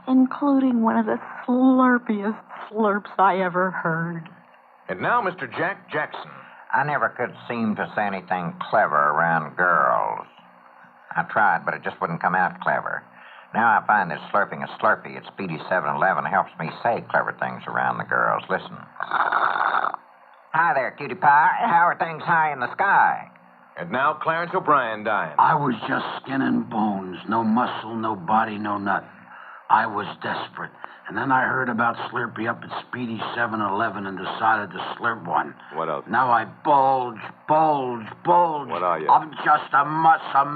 including one of the slurpiest slurps I ever heard. And now, Mr. Jack Jackson. I never could seem to say anything clever around girls. I tried, but it just wouldn't come out clever. Now I find that slurping a Slurpee at Speedy 7-Eleven helps me say clever things around the girls. Listen. Hi there, cutie pie. How are things high in the sky? And now, Clarence O'Brien dying. I was just skin and bones. No muscle, no body, no nothing. I was desperate. And then I heard about Slurpee up at Speedy 7-Eleven and decided to slurp one. What else? Now I bulge. What are you? I'm just a muscle.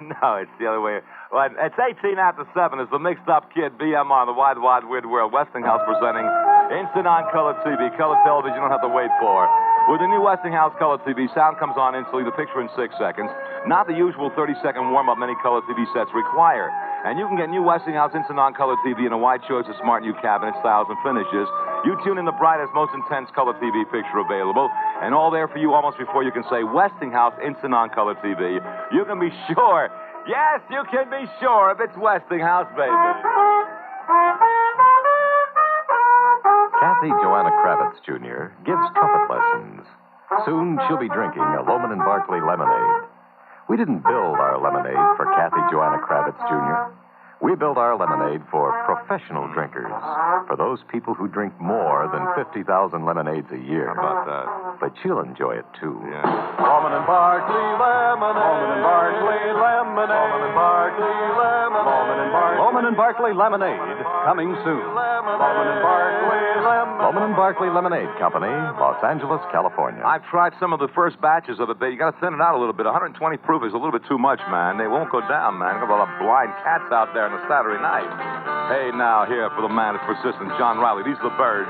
No, it's the other way. Well, it's 18 after 7. It's the mixed-up kid, BMR, on the wide, weird world. Westinghouse presenting instant on-color TV. Color television you don't have to wait for. With the new Westinghouse Color TV, sound comes on instantly, the picture in 6 seconds. Not the usual 30-second warm-up many color TV sets require. And you can get new Westinghouse Instant On-Color TV in a wide choice of smart new cabinet styles and finishes. You tune in the brightest, most intense color TV picture available, and all there for you almost before you can say Westinghouse Instant On-Color TV. You can be sure, yes, you can be sure if it's Westinghouse, baby. Kathy Joanna Kravitz, Jr. gives trumpet lessons. Soon she'll be drinking a Loman and Barkley lemonade. We didn't build our lemonade for Kathy Joanna Kravitz, Jr. We build our lemonade for professional drinkers, for those people who drink more than 50,000 lemonades a year. About that. But she'll enjoy it, too. Yeah. Loman and Barkley lemonade. Loman and Barkley lemonade. Loman and Barkley lemonade. Loman and Barkley lemonade, coming soon. Loman and Barkley lemonade. Loman and Barkley Lemonade Company, Los Angeles, California. I've tried some of the first batches of it, but you got to thin it out a little bit. 120 proof is a little bit too much, man. They won't go down, man. Got a lot of blind cats out there on a Saturday night. Hey, now, here for the man who's persistent, John Riley. These are the Birds.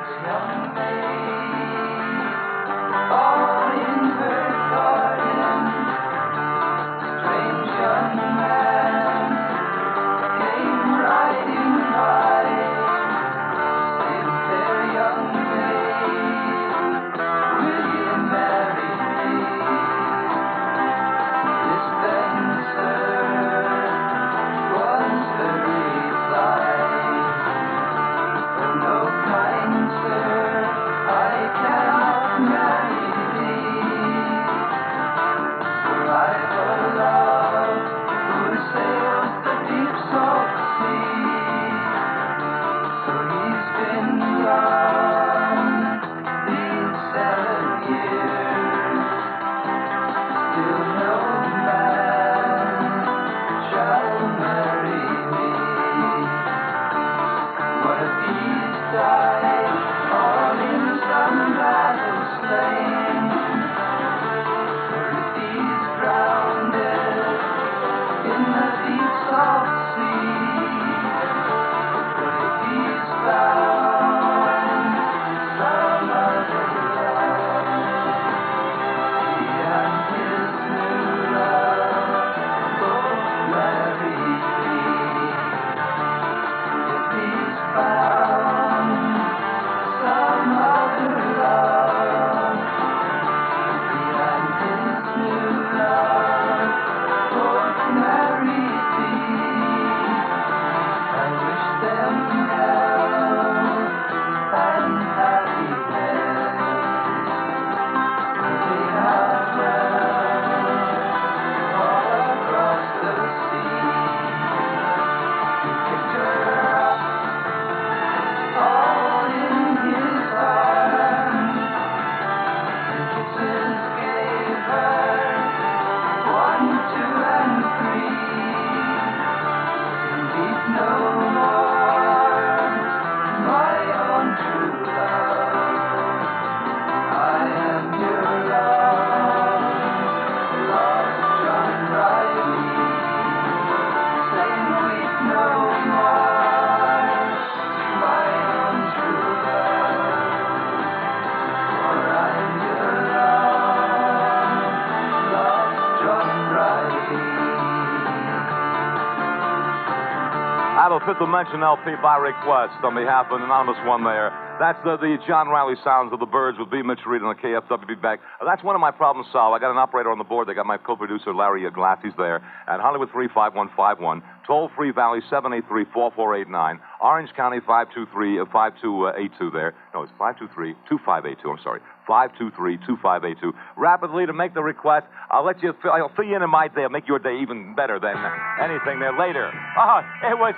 Fifth Dimension LP by request on behalf of an anonymous one there. That's the John Riley sounds of the Birds with B. Mitch Reed on the KFWB back. That's one of my problems solved. I got an operator on the board. They got my co-producer, Larry Glass. He's there. At Hollywood 35151. Toll-free Valley, 783-4489. Orange County, 523-5282 there. No, it's 523-2582, I'm sorry. 523-2582. Rapidly, to make the request, I'll fill you in my day. I'll make your day even better than anything there later. Oh, it was,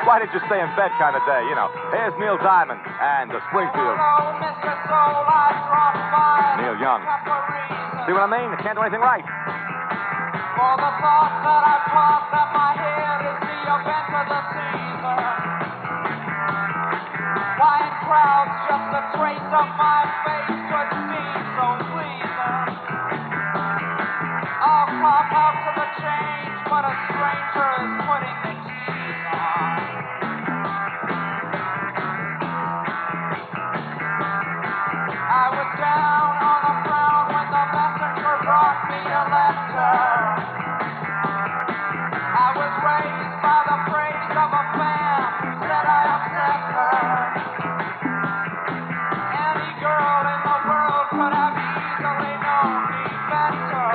why did you stay in bed kind of day, you know. Here's Neil Diamond and the Springfield. Neil Young. See what I mean? I can't do anything right. For the thought that I brought that my head is the event of the season. Why in crowds just a trace of my face could seem so pleasing. I'll clock out to the change, but a stranger is putting the keys on. I was down on the ground when the messenger brought me a letter. I was raised by the praise of a fan who said I upset her. Any girl in the world could have easily known me better.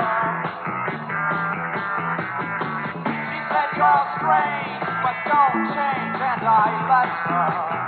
She said, you're strange, but don't change, and I let her.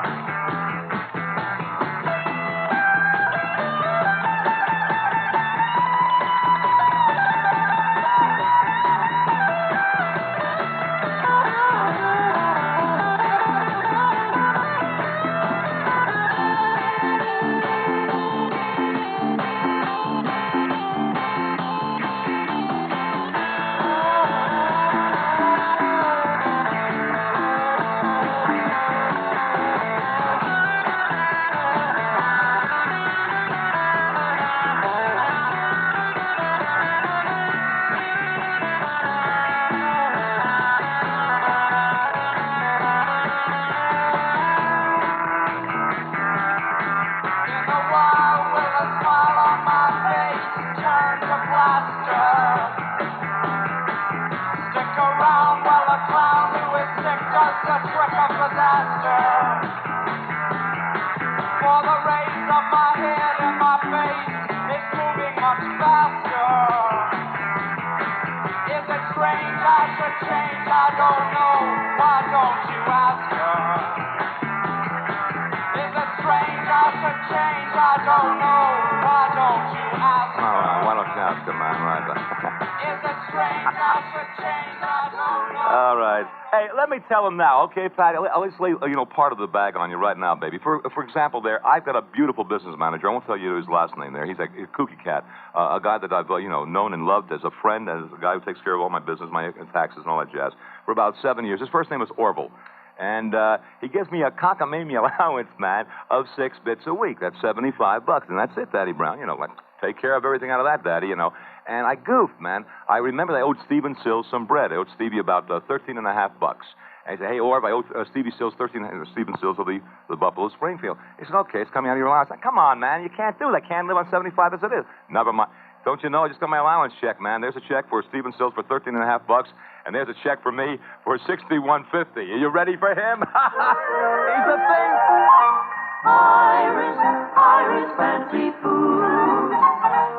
All right. Hey, let me tell him now, okay, Patty? I'll just lay, part of the bag on you right now, baby. For example, there, I've got a beautiful business manager. I won't tell you his last name there. He's a kooky cat, a guy that I've, known and loved as a friend, as a guy who takes care of all my business, my taxes and all that jazz, for about 7 years. His first name was Orville. And he gives me a cockamamie allowance, man, of 6 bits a week. That's $75. And that's it, Daddy Brown. Take care of everything out of that, Daddy, And I goofed, man. I remember I owed Stephen Sills some bread. I owed Stevie about $13.50. And I said, hey, Orv, I owe Stevie Sills Stephen Sills of the Buffalo Springfield. He said, okay, it's coming out of your allowance. I said, come on, man, you can't do that. I can't live on 75 as it is. Never mind. Don't you know, I just got my allowance check, man. There's a check for Stephen Sills for $13.50, and there's a check for me for $61.50. Are you ready for him? He's a thing. Iris fancy food.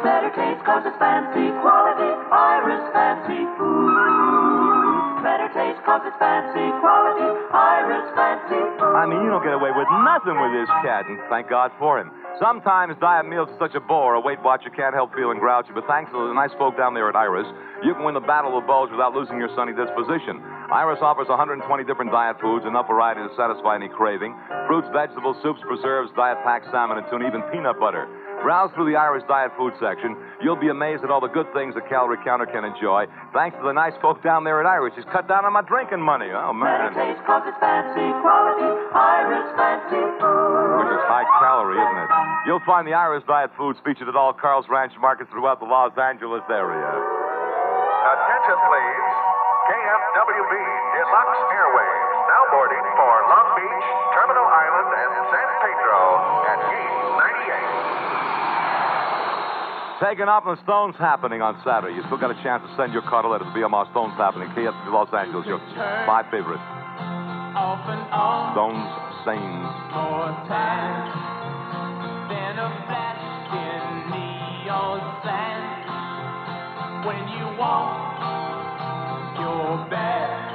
Better taste 'cause it's fancy quality. Iris fancy food. Better taste 'cause it's fancy quality. Iris fancy food. I mean, you don't get away with nothing with this cat, and thank God for him. Sometimes diet meals are such a bore. A Weight Watcher can't help feeling grouchy, but thanks to the nice folk down there at Iris, you can win the battle of bulge without losing your sunny disposition. Iris offers 120 different diet foods, enough variety to satisfy any craving. Fruits, vegetables, soups, preserves, diet-packed salmon and tuna, even peanut butter. Browse through the Iris diet food section. You'll be amazed at all the good things the calorie counter can enjoy. Thanks to the nice folk down there at Iris. She's cut down on my drinking money. Oh, man. Better taste 'cause it's fancy quality. Iris fancy food. Which is high calorie, isn't it? You'll find the Iris diet foods featured at all Carl's Ranch markets throughout the Los Angeles area. Attention, please. KFWB Deluxe Airwaves now boarding for Long Beach, Terminal Island, and San Pedro at gate 98. Taking off on Stones Happening on Saturday. You still got a chance to send your card letter to BMR Stones Happening, KFWB Los Angeles. Your 5 favorites. Stones, Stains. More time than a flash in neon sand. When you want your back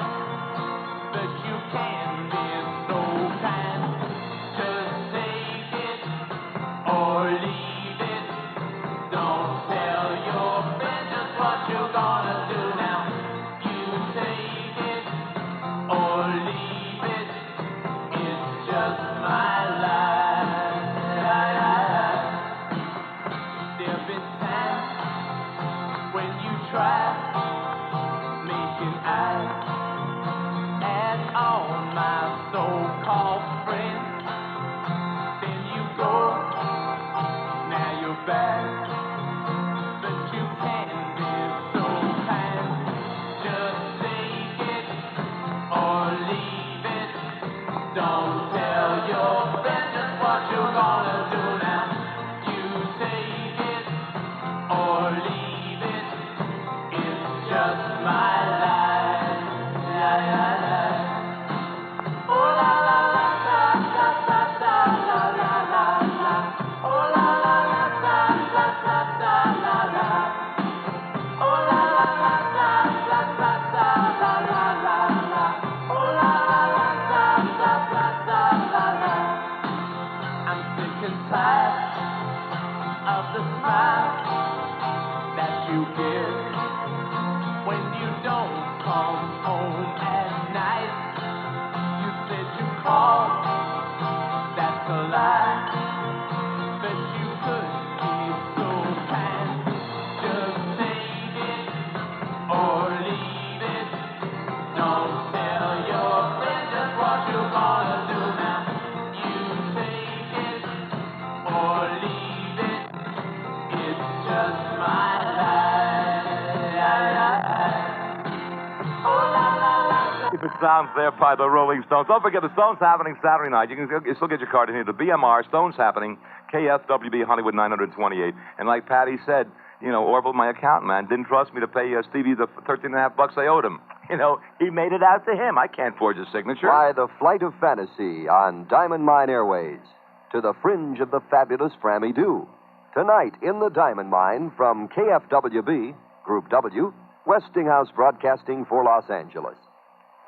Don't tell your friend just what you're gonna do now. You take it or leave it. It's just my life. La, la, la. Oh la la la ta ta ta ta la la la la. Oh la la la ta ta ta ta la la. Oh la la la ta ta ta ta la la la la. Oh la la la ta ta ta ta la la. I'm sick and tired of the smile that you give when you don't come home at night. You said you called, that's a lie. That you could be so kind. Just take it or leave it. Don't tell your friend just what you're gonna do now. You take it or leave it. It's just my life. Oh la la la. Keep it sounds there by the Rolling Stones. Don't forget the Stones happening Saturday night. You can still get your card in here. The BMR Stones happening, KFWB Hollywood 928. And like Patty said, you know, Orville, my accountant man, didn't trust me to pay Stevie the $13.50 I owed him. You know, he made it out to him. I can't forge his signature. Fly the flight of fantasy on Diamond Mine Airways to the fringe of the fabulous Frammy Doo. Tonight in the Diamond Mine from KFWB, Group W, Westinghouse Broadcasting for Los Angeles.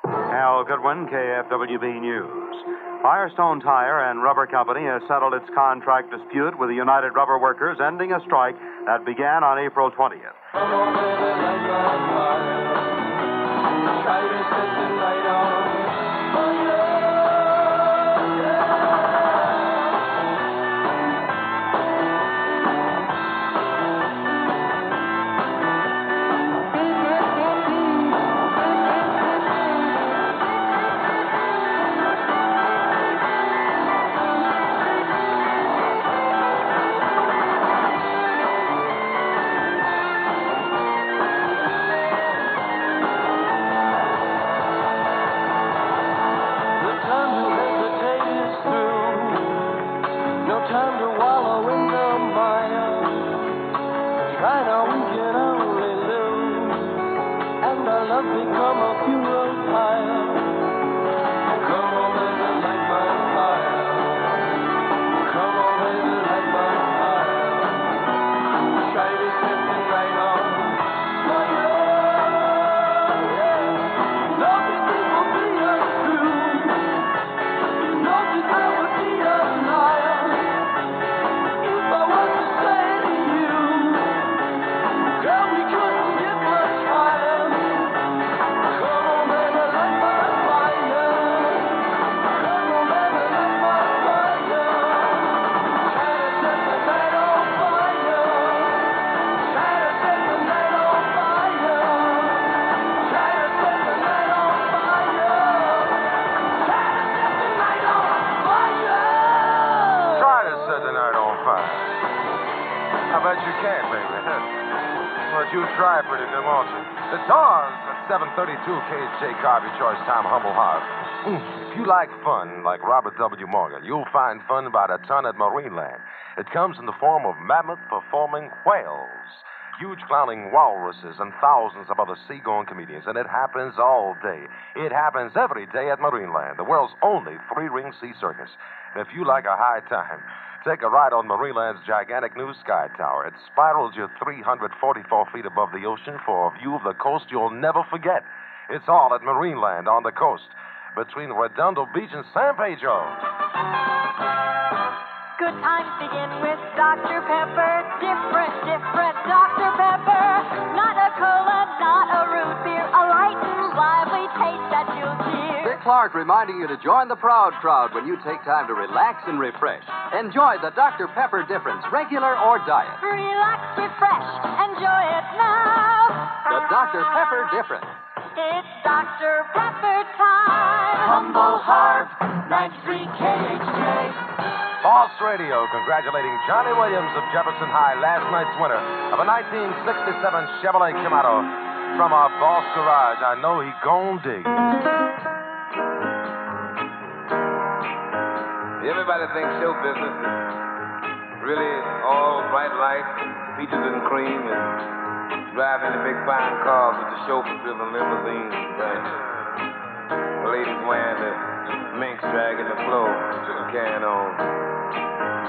Al Goodwin, KFWB News. Firestone Tire and Rubber Company has settled its contract dispute with the United Rubber Workers, ending a strike that began on April 20th. You try pretty good, won't you? The Dawes at 732 KHJ Carve Your Choice Time, Humble Heart. If you like fun, like Robert W. Morgan, you'll find fun about a ton at Marineland. It comes in the form of mammoth performing whales, huge clowning walruses, and thousands of other seagoing comedians. And it happens all day. It happens every day at Marineland, the world's only three-ring sea circus. And if you like a high time, take a ride on Marineland's gigantic new Sky Tower. It spirals you 344 feet above the ocean for a view of the coast you'll never forget. It's all at Marineland on the coast, between Redondo Beach and San Pedro. Good times begin with Dr. Pepper. Different Dr. Pepper. Not a cola, not a root beer. A light and lively taste that you'll hear. Dick Clark reminding you to join the proud crowd when you take time to relax and refresh. Enjoy the Dr. Pepper difference, regular or diet. Relax, refresh, enjoy it now. The Dr. Pepper difference. It's Dr. Pepper time. Humble Heart, 93 KHJ. False Radio congratulating Johnny Williams of Jefferson High, last night's winner of a 1967 Chevrolet Camaro from our boss garage. I know he gon' dig. Everybody thinks show business is really all bright lights, peaches and cream, and driving the big fine cars with the chauffeur-driven limousines and branches. The ladies wearing the minks dragging the floor, sugar carrying on.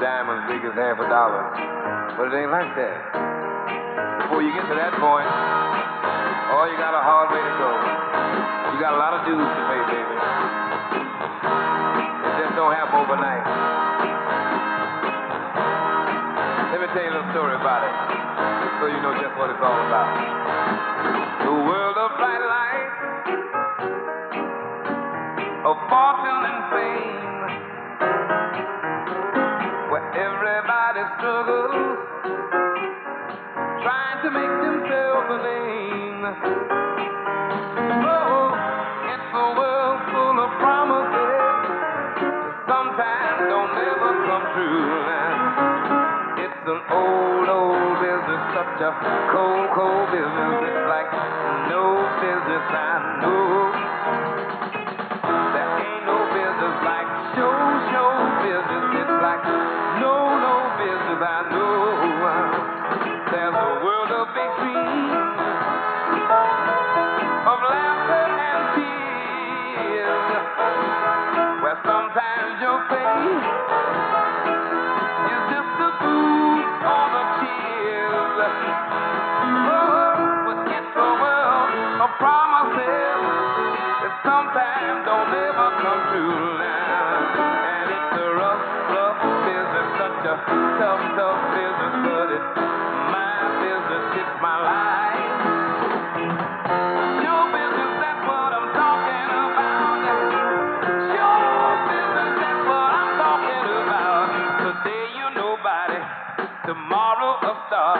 Diamonds big as $50. But it ain't like that. Before you get to that point, oh, you got a hard way to go. You got a lot of dues to pay, baby. It just don't happen overnight. Let me tell you a little story about it, so you know just what it's all about. The world of bright lights, of fortune and fame, where everybody struggles, trying to make themselves a name. Oh, it's a world full of promises that sometimes don't ever come true. It's an old business, such a cold business. It's like no business I know. There ain't no business like show business. It's like no business I know. There's a world of big dreams, of laughter and tears, where sometimes your pain is just the booze or the cheers. Oh, but it's a world of promises that sometimes don't ever come true now. And it's a rough business, such a tough business, but it's my business, it's my life. Your business, that's what I'm talking about. Your business, that's what I'm talking about. Today you're nobody, tomorrow a star.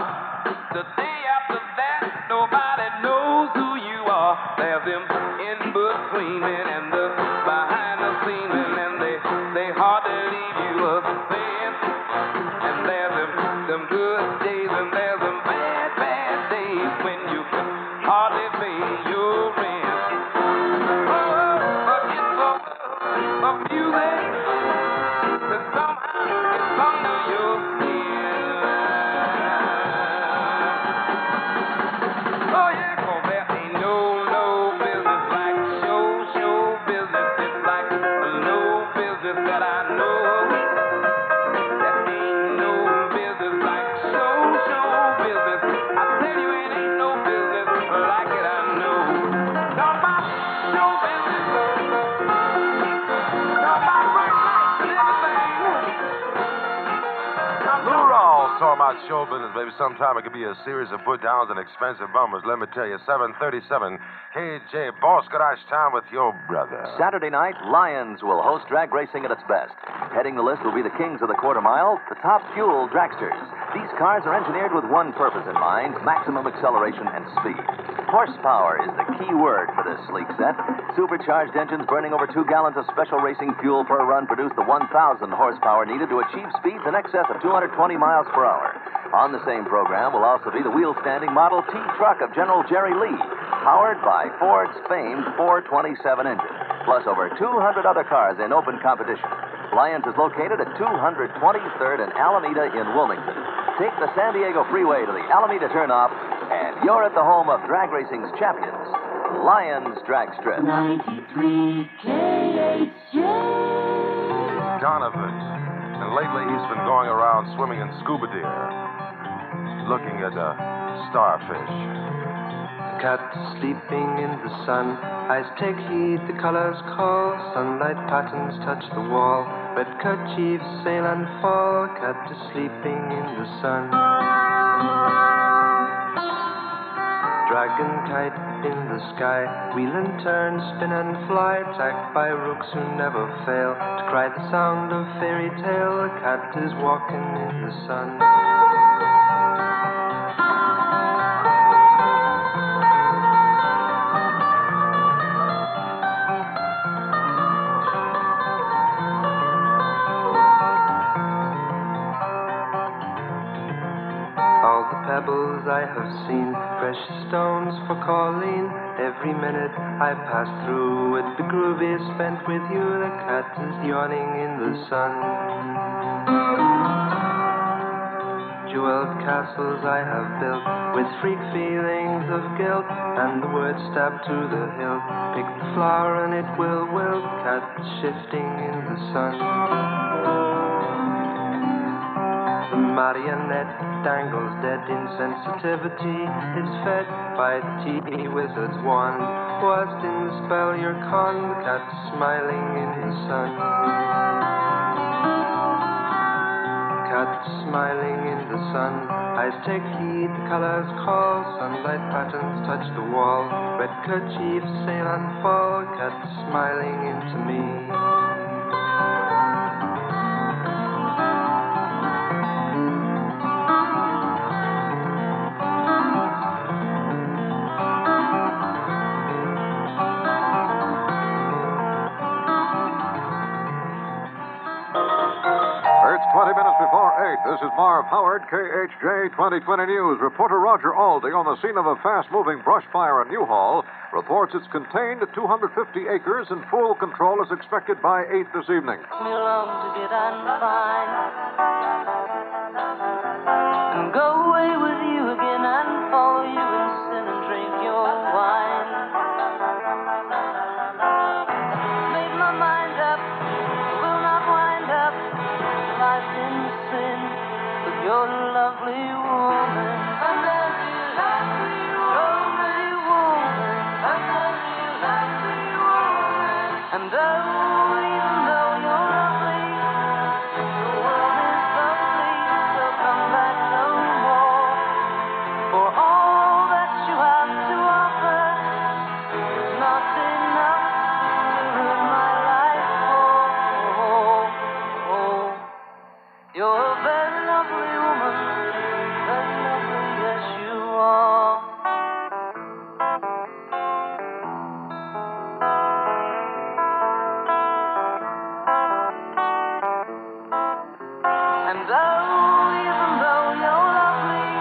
The day after that, nobody knows who you are. There's them in between and the behind the scenes, and they hardly leave you a cent. And there's them good days, and there's them bad days when you can hardly pay your rent. Oh, but it's a world of music that somehow gets under your skin. Oh yeah, 'cause there ain't no business like show business. It's like no business that I know. There ain't no business like show business. I tell you, it ain't no business like it, I know. Talk about show business. Talk about bright lights and everything. Lou Rawls talking about show business, baby. Sometime it could be a series of put downs and expensive bummers. Let me tell you, 737 KHJ, Boss Garage Town with your brother. Saturday night, Lions will host drag racing at its best. Heading the list will be the kings of the quarter mile, the top fuel dragsters. These cars are engineered with one purpose in mind: maximum acceleration and speed. Horsepower is the key word for this sleek set. Supercharged engines burning over 2 gallons of special racing fuel per run produce the 1,000 horsepower needed to achieve speeds in excess of 220 miles per hour. On the same program will also be the wheel-standing Model T truck of General Jerry Lee, powered by Ford's famed 427 engine, plus over 200 other cars in open competition. Lions is located at 223rd and Alameda in Wilmington. Take the San Diego Freeway to the Alameda turnoff, and you're at the home of drag racing's champions, Lions Drag Strip. 93 KHJ. Donovan. And lately he's been going around swimming in scuba gear, looking at starfish. Cat sleeping in the sun, eyes take heed, the colors call, sunlight patterns touch the wall, red kerchiefs sail and fall, cat is sleeping in the sun. Dragon kite in the sky, wheel and turn, spin and fly, attacked by rooks who never fail to cry the sound of fairy tale, the cat is walking in the sun. Pebbles I have seen precious stones for Colleen. Every minute I pass through with the groove is spent with you. The cat is yawning in the sun. Jeweled castles I have built with freak feelings of guilt, and the word stabbed to the hilt. Pick the flower and it will wilt. Cat shifting in the sun. The marionette dangles dead. Insensitivity is fed by the TV wizard's wand. Whilst in the spell you're con, the cat smiling in the sun. Cat smiling in the sun. Eyes take heed, the colors call. Sunlight patterns touch the wall. Red kerchiefs sail and fall. Cat smiling into me. It's 20 minutes before 8. This is Marv Howard, KHJ 2020 News. Reporter Roger Aldi on the scene of a fast-moving brush fire in Newhall reports it's contained at 250 acres and full control is expected by 8 this evening. Me long to get undefined and go away with you again and follow you and sit and drink your wine. Made my mind up, will not wind up. Life in sin with your lovely woman. A very lovely woman. A very lovely woman. And oh, even though you're lovely, the world is ugly, so come back no more. For all that you have to offer is not enough to ruin my life. You're a very lovely woman, very lovely, yes you are. And oh, even though you're lovely,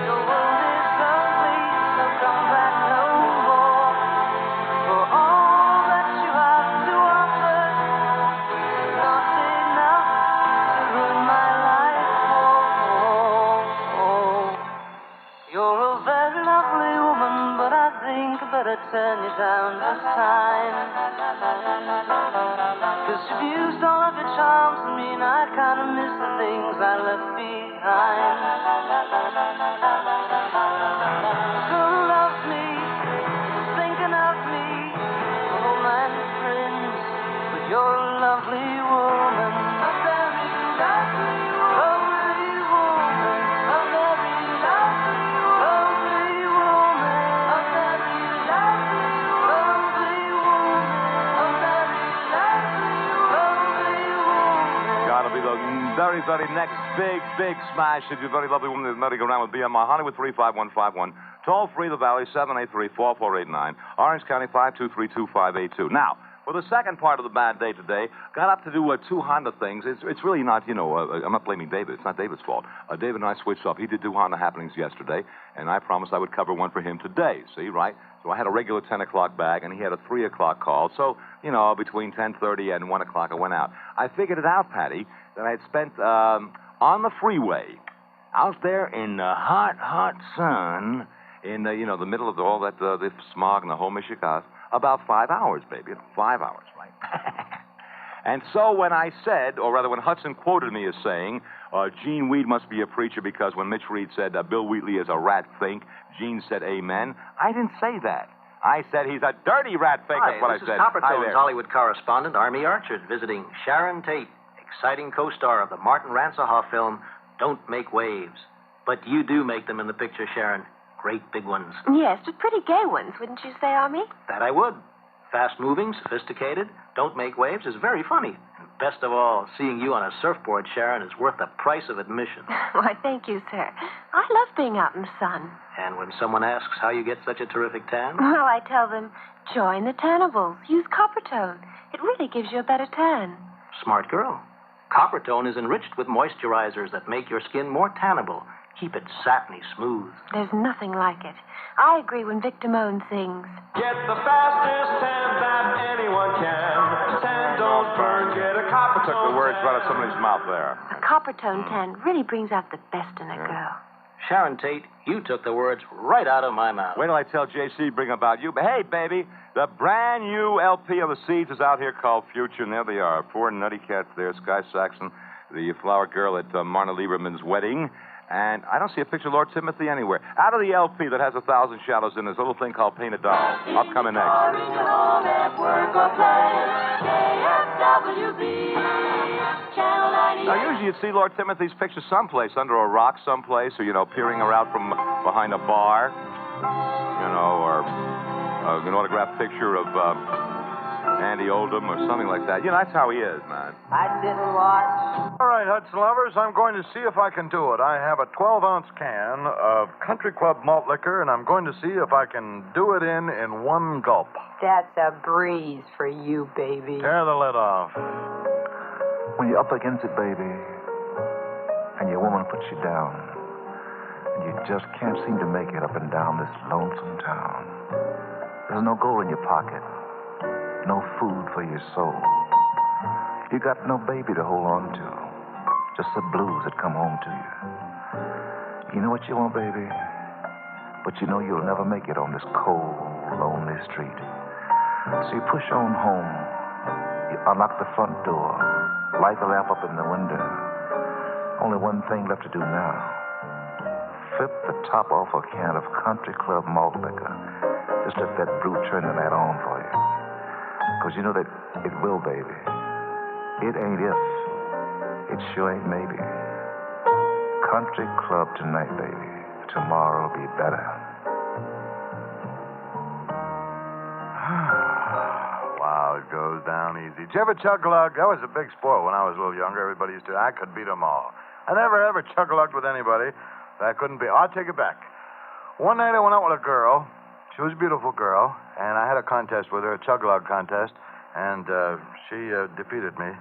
your world is ugly, so come back no more. For all that you have to offer is not enough to ruin my life. You're a very lovely woman, but I think I better turn you down this time. 'Cause you've used all of your charms on me, and I kinda miss the things I left behind. Who loves me, is thinking of me, all my friends, but you're a lovely woman. A very lovely woman. A very lovely woman. A very lovely woman. A very lovely woman. Gotta be the very, very next big smash if you're a very lovely woman that's merry-go-round with BMR. Hollywood 35151. Toll free the Valley 783-4489. Orange County 523-2582. Now, for the second part of the bad day today, got up to do 2 Honda things. It's really not, I'm not blaming David. It's not David's fault. David and I switched up. He did 2 Honda happenings yesterday, and I promised I would cover one for him today. See, right? So I had a regular 10 o'clock bag, and he had a 3 o'clock call. So, between 10:30 and 1 o'clock I went out. I figured it out, Patty, that I had spent on the freeway out there in the hot sun in the middle of all that the smog and the whole Michigan, about 5 hours, baby. 5 hours, right? And so when I said, or rather when Hudson quoted me as saying, Gene Weed must be a preacher because when Mitch Reed said Bill Wheatley is a rat fink, Gene said amen. I didn't say that. I said he's a dirty rat fink. That's what I said. This is Coppertone's Hollywood correspondent, Army Archer, visiting Sharon Tate, exciting co-star of the Martin Ransohoff film, Don't Make Waves. But you do make them in the picture, Sharon. Great big ones. Yes, but pretty gay ones, wouldn't you say, Army? That I would. Fast-moving, sophisticated, Don't Make Waves is very funny. And best of all, seeing you on a surfboard, Sharon, is worth the price of admission. Why, thank you, sir. I love being out in the sun. And when someone asks how you get such a terrific tan? Well, I tell them, join the Tannables. Use Coppertone. It really gives you a better tan. Smart girl. Coppertone is enriched with moisturizers that make your skin more tannable. Keep it satiny smooth. There's nothing like it. I agree when Victor Moan sings. Get the fastest tan that anyone can. Tan don't burn, get a copper Took the words right out of somebody's mouth there. A copper tone tan really brings out the best in a girl. Sharon Tate, you took the words right out of my mouth. Wait till I tell JC bring about you. But hey, baby, the brand new LP of the Seeds is out here called Future, and there they are. Four nutty cats there. Sky Saxon, the flower girl at Marna Lieberman's wedding. And I don't see a picture of Lord Timothy anywhere. Out of the LP that has 1,000 shadows in, there's a little thing called Paint a Doll. Upcoming next. Original network or play. KFWB. Channel 98. Now, usually you'd see Lord Timothy's picture someplace, under a rock someplace, or, peering around from behind a bar, or an autographed picture of Andy Oldham or something like that. That's how he is, man. I sit and watch. All right, Hudson lovers, I'm going to see if I can do it. I have a 12-ounce can of Country Club malt liquor, and I'm going to see if I can do it in one gulp. That's a breeze for you, baby. Tear the lid off. When you're up against it, baby, and your woman puts you down, and you just can't seem to make it up and down this lonesome town. There's no gold in your pocket, no food for your soul. You got no baby to hold on to, just the blues that come home to you. You know what you want, baby? But you know you'll never make it on this cold, lonely street. So you push on home. You unlock the front door, light the lamp up in the window. Only one thing left to do now. Flip the top off a can of Country Club malt liquor. Just let that brew turn the night on for you. Because you know that it will, baby. It ain't if. It sure ain't maybe. Country Club tonight, baby. Tomorrow'll be better. Wow, it goes down easy. Did you ever chug-a-lug? That was a big sport when I was a little younger. Everybody used to. I could beat them all. I never, ever chug-a-lugged with anybody. That couldn't be. I'll take it back. One night I went out with a girl. She was a beautiful girl, and I had a contest with her, a chug-a-lug contest, and she defeated me,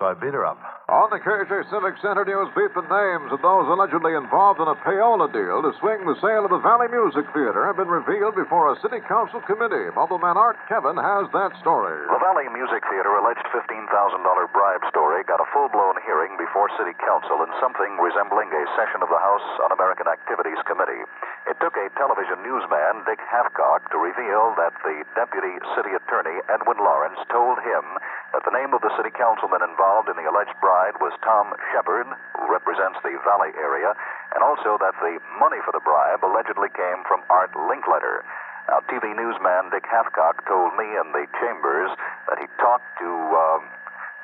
so I beat her up. On the KHJ Civic Center News beat, the names of those allegedly involved in a payola deal to swing the sale of the Valley Music Theater have been revealed before a city council committee. Mobile man Art Kevin has that story. The Valley Music Theater alleged $15,000 bribe story got a full-blown hearing before city council in something resembling a session of the House Un-American Activities Committee. It took a television newsman, Dick Hathcock, to reveal that the deputy city attorney, Edwin Lawrence, told him that the name of the city councilman involved in the alleged bribe was Tom Shepard, who represents the Valley area, and also that the money for the bribe allegedly came from Art Linkletter. Now, TV newsman Dick Hathcock told me in the chambers that he talked to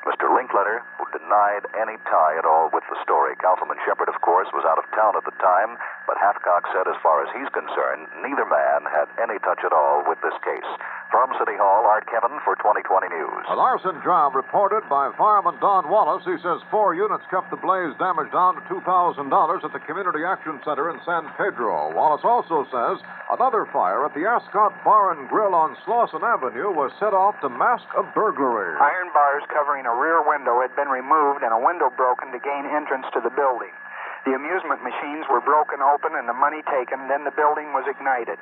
Mr. Linkletter, who denied any tie at all with the story. Councilman Shepard, of course, was out of town at the time, but Hathcock said as far as he's concerned, neither man had any touch at all with this case. From City Hall, Art Kevin for 2020 News. A larceny job reported by fireman Don Wallace. He says 4 units kept the blaze damage down to $2,000 at the Community Action Center in San Pedro. Wallace also says another fire at the Ascot Bar and Grill on Slauson Avenue was set off to mask a burglary. Iron bars covering a rear window had been removed and a window broken to gain entrance to the building. The amusement machines were broken open and the money taken, then the building was ignited.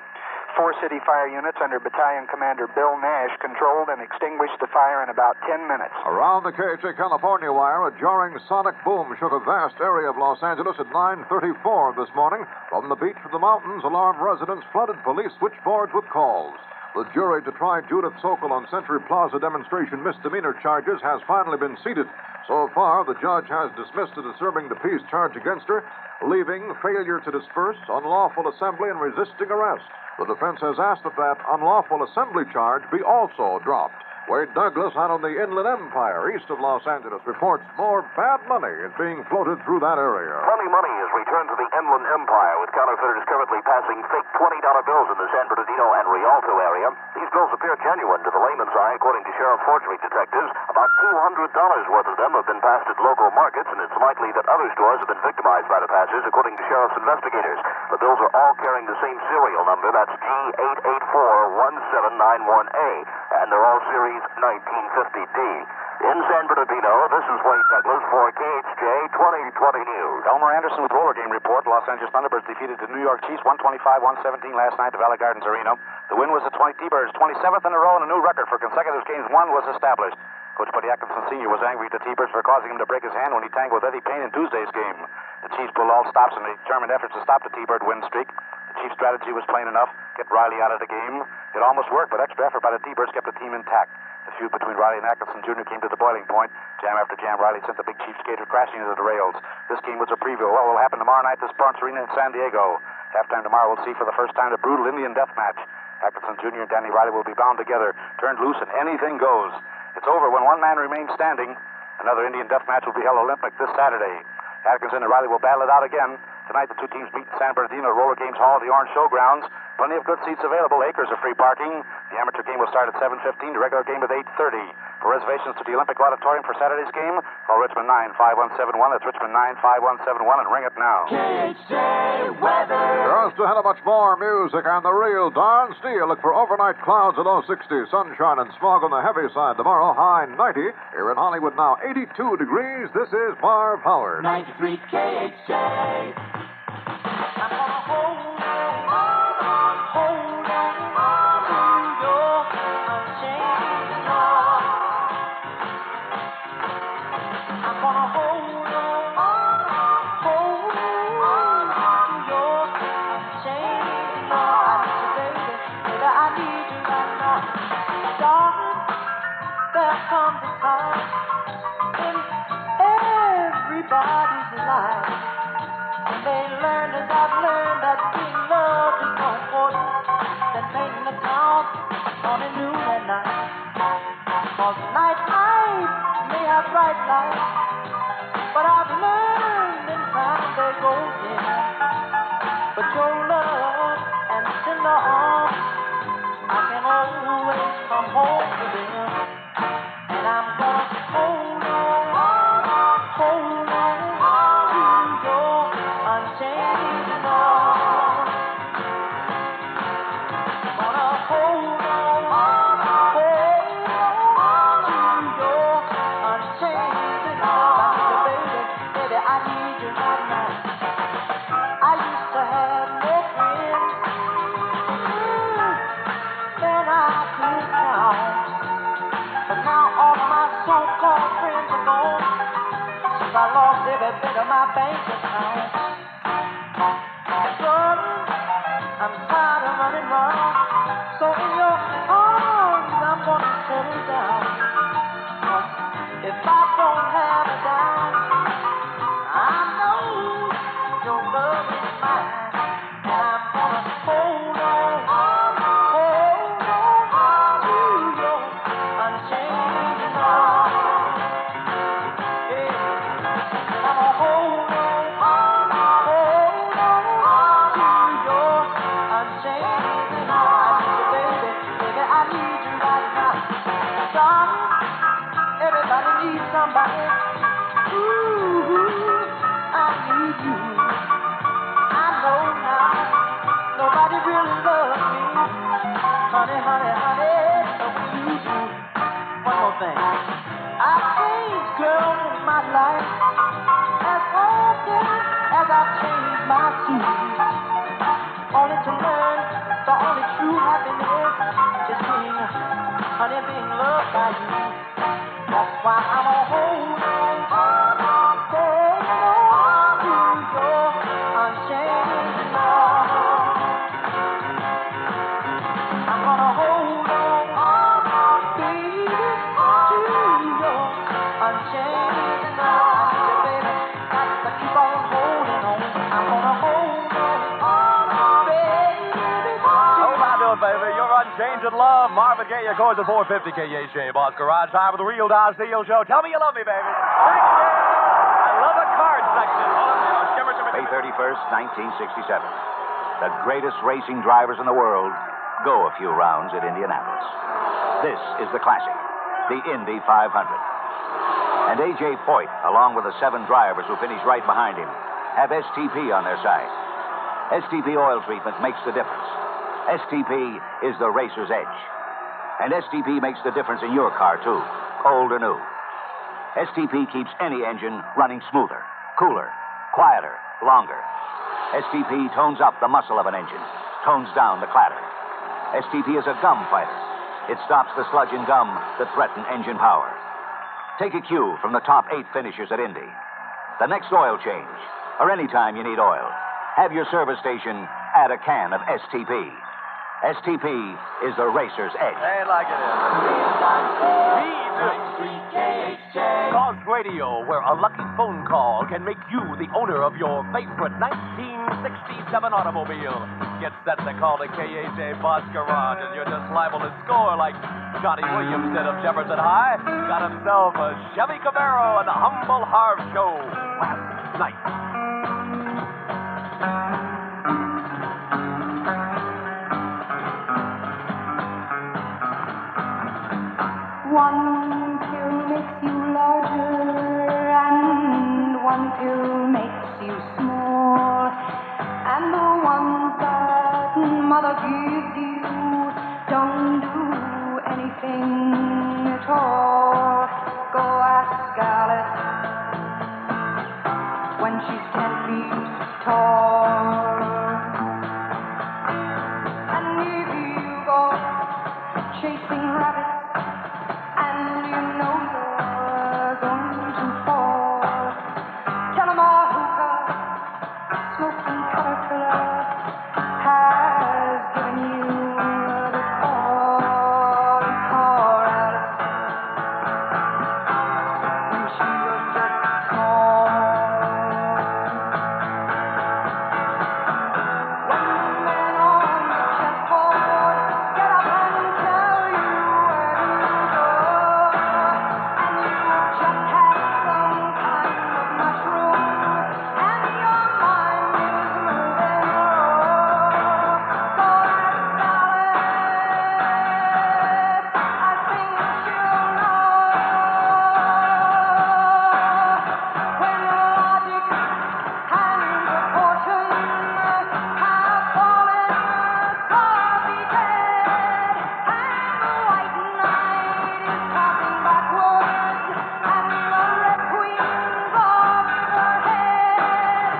4 city fire units under Battalion Commander Bill Nash controlled and extinguished the fire in about 10 minutes. Around the KHJ California wire, a jarring sonic boom shook a vast area of Los Angeles at 9:34 this morning. From the beach to the mountains, alarmed residents flooded police switchboards with calls. The jury to try Judith Sokol on Century Plaza demonstration misdemeanor charges has finally been seated. So far, the judge has dismissed a disturbing the peace charge against her, leaving failure to disperse, unlawful assembly, and resisting arrest. The defense has asked that unlawful assembly charge be also dropped. Wade Douglas out on the Inland Empire, east of Los Angeles, reports more bad money is being floated through that area. Funny money is returned to the Inland Empire, with counterfeiters currently passing fake $20 bills in the San Bernardino and Rialto area. These bills appear genuine to the layman's eye, according to sheriff forgery detectives. About $200 worth of them have been passed at local markets, and it's likely that other stores have been victimized by the passes, according to sheriff's investigators. The bills are all carrying the same serial number. That's G884. 41791A, and they're all Series 1950D. In San Bernardino, this is Wade Douglas for KHJ 2020 News. Elmer Anderson with Roller Game Report. Los Angeles Thunderbirds defeated the New York Chiefs 125-117 last night at Valley Gardens Arena. The win was the T-Birds' 27th in a row, and a new record for consecutive games won was established. Coach Buddy Atkinson Sr. was angry at the T-Birds for causing him to break his hand when he tangled with Eddie Payne in Tuesday's game. The Chiefs pulled all stops in the determined efforts to stop the T-Bird win streak. The Chiefs' strategy was plain enough: get Riley out of the game. It almost worked, but extra effort by the T-Birds kept the team intact. The feud between Riley and Atkinson Jr. came to the boiling point. Jam after jam, Riley sent the big Chiefs skater crashing into the rails. This game was a preview of what will happen tomorrow night at the Sports Arena in San Diego. Halftime tomorrow will see for the first time the brutal Indian death match. Atkinson Jr. and Danny Riley will be bound together, turned loose, and anything goes. It's over when one man remains standing. Another Indian death match will be held Olympic this Saturday. Atkinson and Riley will battle it out again. Tonight, the two teams meet in San Bernardino Roller Games Hall at the Orange Showgrounds. Plenty of good seats available, acres of free parking. The amateur game will start at 7:15, the regular game at 8:30. For reservations to the Olympic Auditorium for Saturday's game, call Richmond 95171. That's Richmond 95171, and ring it now. KHJ weather. Just ahead of much more music on the real Don Steele. Look for overnight clouds at low 60, sunshine and smog on the heavy side tomorrow, high 90. Here in Hollywood now, 82 degrees. This is Marv Howard. 93 KHJ. I'm gonna hold on to your unchanging love. I'm gonna hold on to your unchanging love. I need you, baby, I need you right now. Darling, there comes a time in everybody's life. They learn as I've learned that being loved is more important than painting a town on a noon at night. Cause night life may have bright lights, but I've learned in time they go dim. But your love and tender arms, I can always come home to them. And I'm gonna hold on unchanging love. Gonna hold on to your unchanging love. Baby, I need you right now. I used to have more friends than I could count, but now all my so-called friends are gone since I lost every bit of my bank account. I'm tired of running round, so in your arms I'm gonna settle down. 'Cause if I don't have a dime, I know your love is mine, and I'm gonna hold on to your unchanging love. Yeah, I'm gonna hold on. Everybody needs somebody. Ooh, I need you. I know now nobody really loves me. Honey, honey, honey, the way you do. One more thing. I've changed girls in my life as often as I've changed my shoes. Only to learn the only true happiness is being loved by you. That's why I'm gonna hold on to your unchanging love. I'm gonna hold on, baby, to your unchanging love. Baby, got to keep on holding on. I'm gonna hold on, baby. Hold on to it, baby. Your unchanging love. Marvin Gaye, your course at 450 KHJ. Boss Garage time for the real Don Steele Show. Tell me you love me, baby. Thank you. I love a card section. Shimmer, shimmer, May 31st, 1967. The greatest racing drivers in the world go a few rounds at Indianapolis. This is the classic, the Indy 500. And A.J. Foyt, along with the 7 drivers who finish right behind him, have STP on their side. STP oil treatment makes the difference. STP is the racer's edge. And STP makes the difference in your car, too, old or new. STP keeps any engine running smoother, cooler, quieter, longer. STP tones up the muscle of an engine, tones down the clatter. STP is a gum fighter. It stops the sludge and gum that threaten engine power. Take a cue from the top 8 finishers at Indy. The next oil change, or any time you need oil, have your service station add a can of STP. STP is the racer's edge. Ain't like it is. Cause Radio, where a lucky phone call can make you the owner of your favorite 1967 automobile. Get set to call the KHJ Boss Garage, and you're just liable to score like Johnny Williams did of Jefferson High. Got himself a Chevy Camaro and a humble Harv show last night. One pill makes you larger, and one pill makes you small. And the ones that mother gives you don't do anything at all. Go ask Alice when she's 10 feet tall. And if you go chasing rabbits, and you know you're going to fall, tell 'em a hookah, smoking caterpillar, has given you the call. Call Alice when she was just small. When men on the chessboard get up and tell you where to go, and you just had some kind of mushroom, and your mind is moving low. Go ask Alice, I think she'll know. When logic and proportion have fallen, sloppy dead, and the white knight is talking backwards, and the red queen's off her head.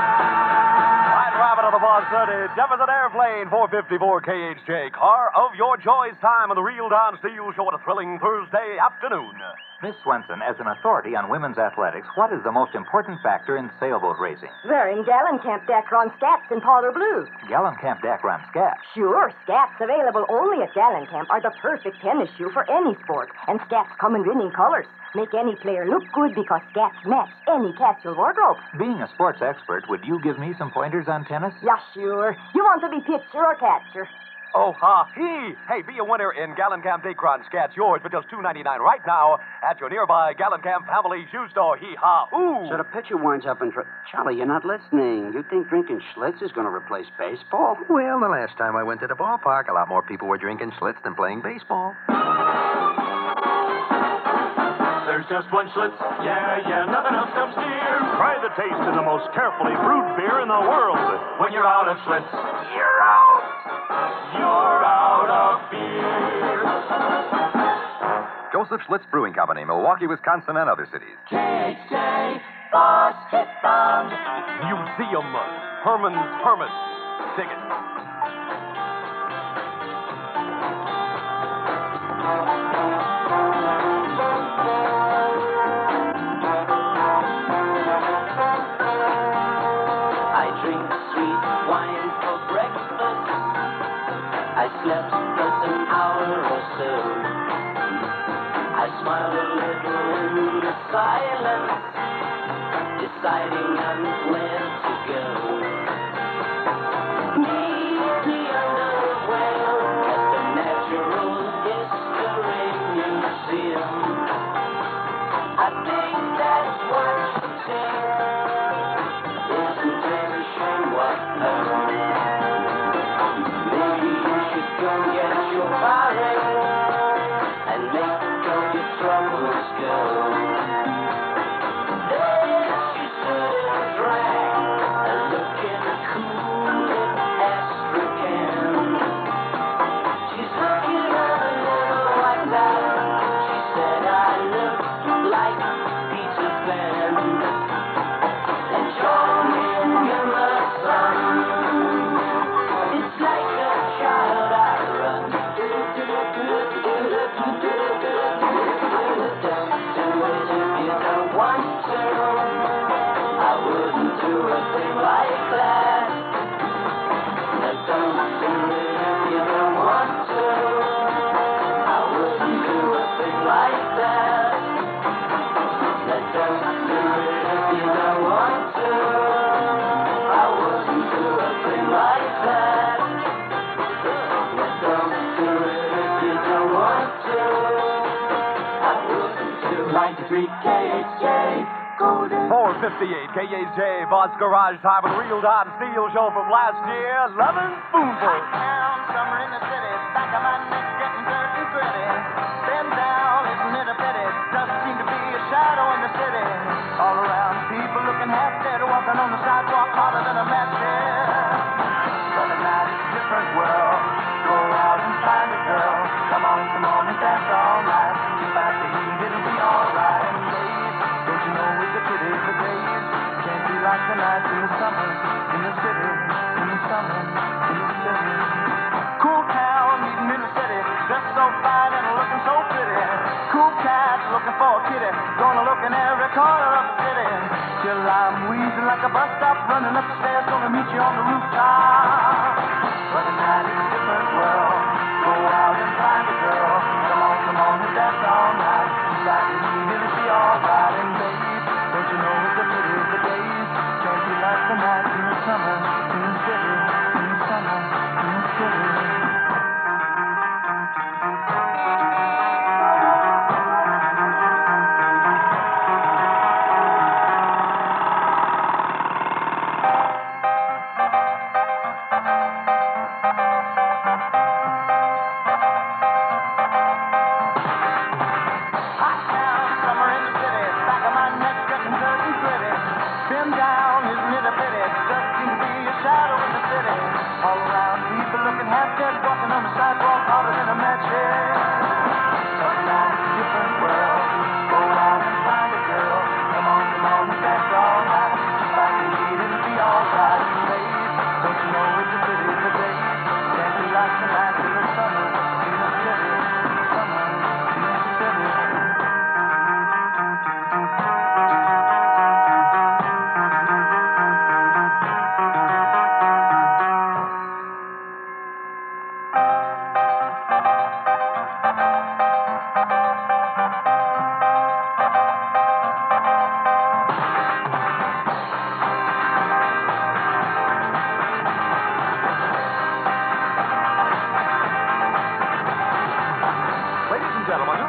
Line Rabbit of the Boss 30, Jefferson Airplane, 454 KHJ. Car of your choice, time on the Real Don Steele Show on a thrilling Thursday afternoon. Miss Swenson, as an authority on women's athletics, what is the most important factor in sailboat racing? Wearing Gallencamp Dacron scats in powder blue. Gallencamp Dacron scats. Sure, scats available only at Gallencamp are the perfect tennis shoe for any sport. And scats come in winning colors. Make any player look good because scats match any casual wardrobe. Being a sports expert, would you give me some pointers on tennis? Yeah, sure. You want to be pitcher or catcher? Oh, ha, he! Hey, be a winner in Gallencamp Dacron Scats, yours for just $2.99 right now at your nearby Gallencamp Family Shoe Store. Hee ha, ooh! So the pitcher winds up in Charlie, you're not listening. You think drinking Schlitz is going to replace baseball? Well, the last time I went to the ballpark, a lot more people were drinking Schlitz than playing baseball. There's just one Schlitz. Yeah, nothing else comes near. Try the taste of the most carefully brewed beer in the world. When you're out of Schlitz, you're out. You're out of beer. Joseph Schlitz Brewing Company, Milwaukee, Wisconsin, and other cities. KHJ, Boss Hit Bound. Museum. Herman's Permit. Dig it. I drink sweet wine for breakfast. I slept just an hour or so. I smiled a little in the silence, deciding on where to go. Meet me under the well at the Natural History Museum. I think that's what you take. Isn't any shame what 93 KHJ, Golden. 458 KHJ, Boss Garage Time with Real Hot Steel Show from last year, Lovin' Spoonful. Down, summer in the city, back of my neck getting dirt and gritty. Been down, isn't it a pity? Doesn't seem to be a shadow in the city. All around, people looking half dead, walking on the sidewalk harder than a match head. But tonight it's a different world. Go out and find a girl. Come on and dance all night. Despite the heat, it'll be alright. And babe, don't you know it's a pity the days can't be like the nights in the summer, in the city, in the summer, in the city. Cool town, meeting in the city, dressed so fine and looking so pretty. Cool cat, looking for a kitty, gonna look in every corner of the city. Till I'm wheezing like a bus stop, running up the stairs, gonna meet you on the rooftop. But tonight it's a different world. Go out and find a girl. Come on and dance all night. Despite the heat, it'll be alright. And babe, don't you know it's a pity the days can't be like the nights in the summer, in the city, in the summer, in the city.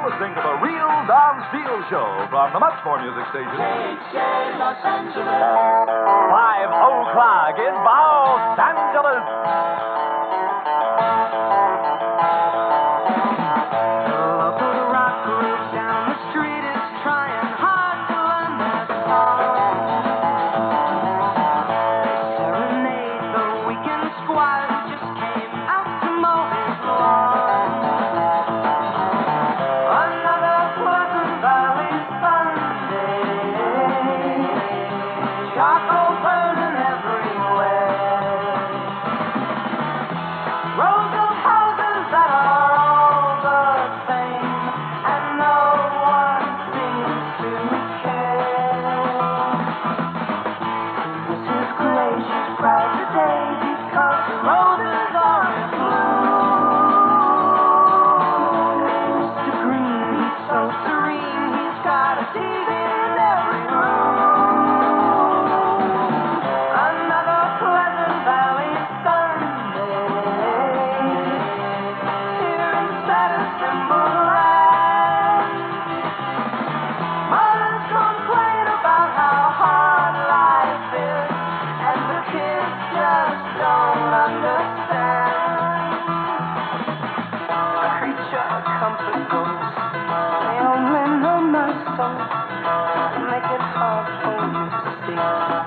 Listening to the Real Don Steele Show from the much more music station. KHJ Los Angeles. 5:00 in Los Angeles. The local rock group down the street is trying hard to learn their song. They serenade the weekend squad who just came out to mow his lawn. Another Pleasant Valley Sunday. Charcoal burning everywhere. Rows of houses that are all the same, and no one seems to care. So this is gracious, proud today because the roses are in bloom. Mr. Green, he's so serene, he's got a TV in every room. Another Pleasant Valley Sunday. Here in status symbol land. Mothers complain about how hard life is, and the kids just don't understand. Creature comfort goes, they only know my soul, make it hard for you to see.